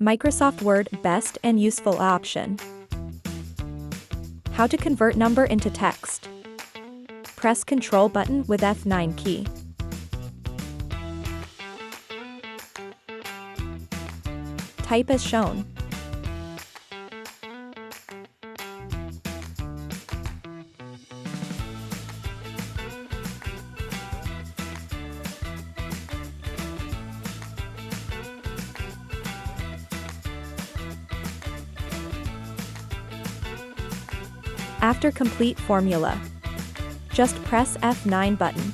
Microsoft Word best and useful option. How to convert number into text. Press Ctrl button with F9 key. Type as shown. After complete formula, just press F9 button.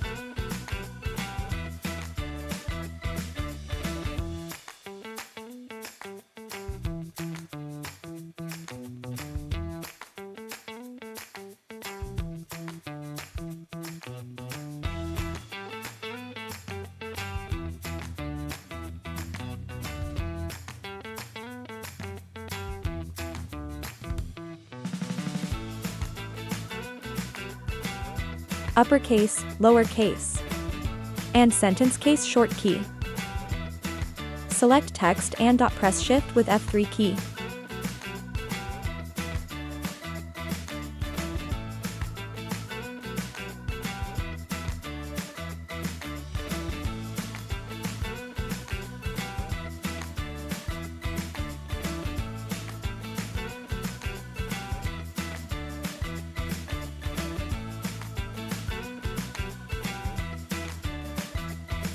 Uppercase, lowercase, and sentence case short key. Select text and press Shift with F3 key.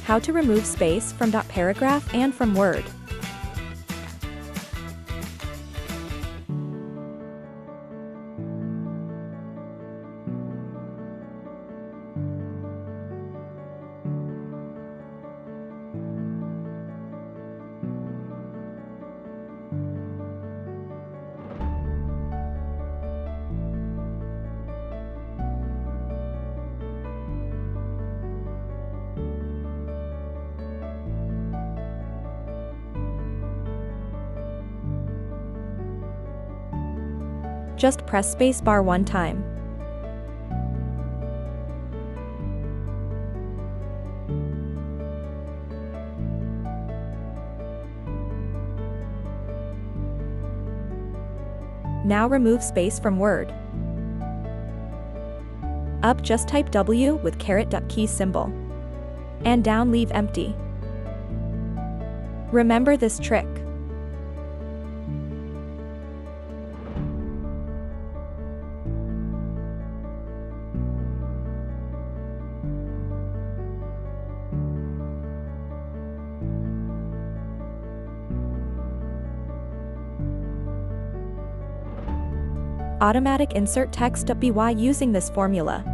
How to remove space from .paragraph and from Word. Just press spacebar one time. Now remove space from Word. Up just type W with key symbol. And down leave empty. Remember this trick. Automatic insert text by using this formula.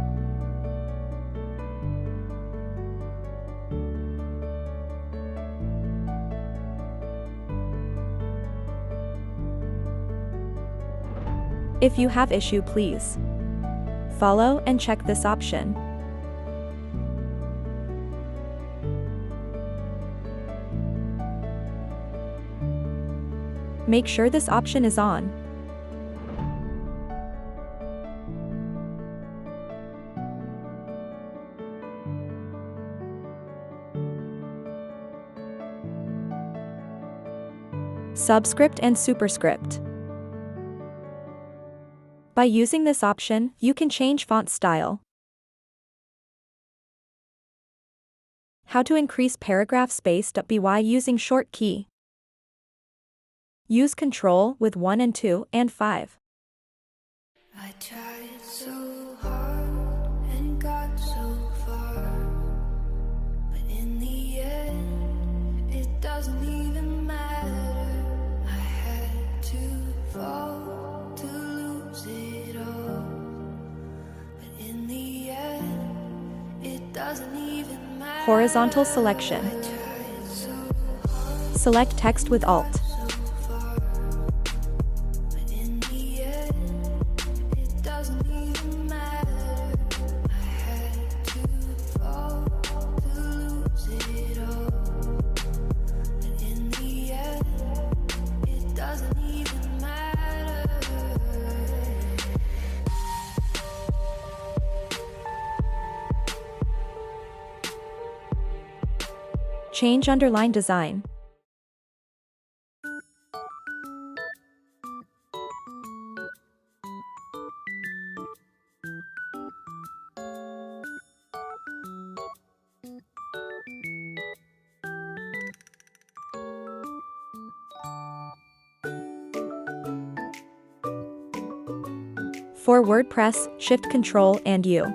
If you have issue, please follow and check this option. Make sure this option is on. Subscript and superscript. By using this option, you can change font style. How to increase paragraph space by using short key. Use Ctrl with 1 and 2 and 5. I tried so hard and got so far, but in the end, it doesn't even matter. I had to fall to lose it all, but in the end, it doesn't even matter. Horizontal selection. Select text with Alt. Change underline design. For WordPress, Shift Control and U.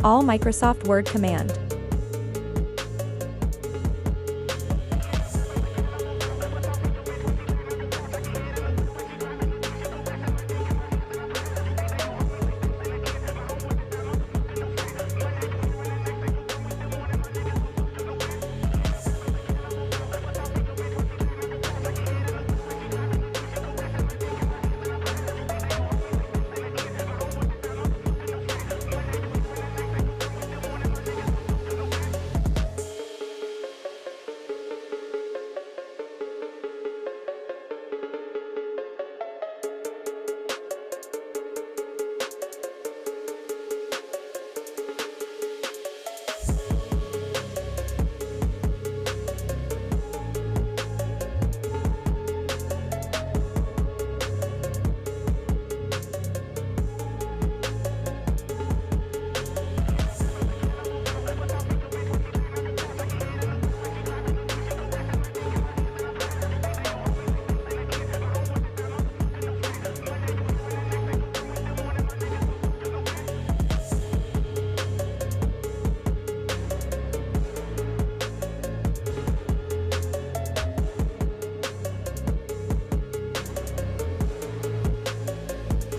All Microsoft Word command.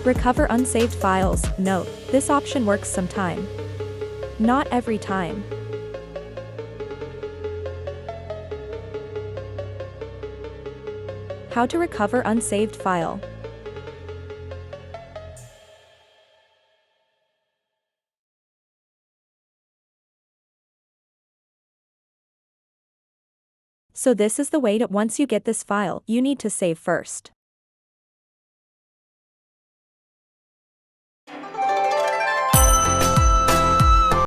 Recover unsaved files. Note, this option works sometime. Not every time. How to recover unsaved file. So this is the way to once you get this file, you need to save first.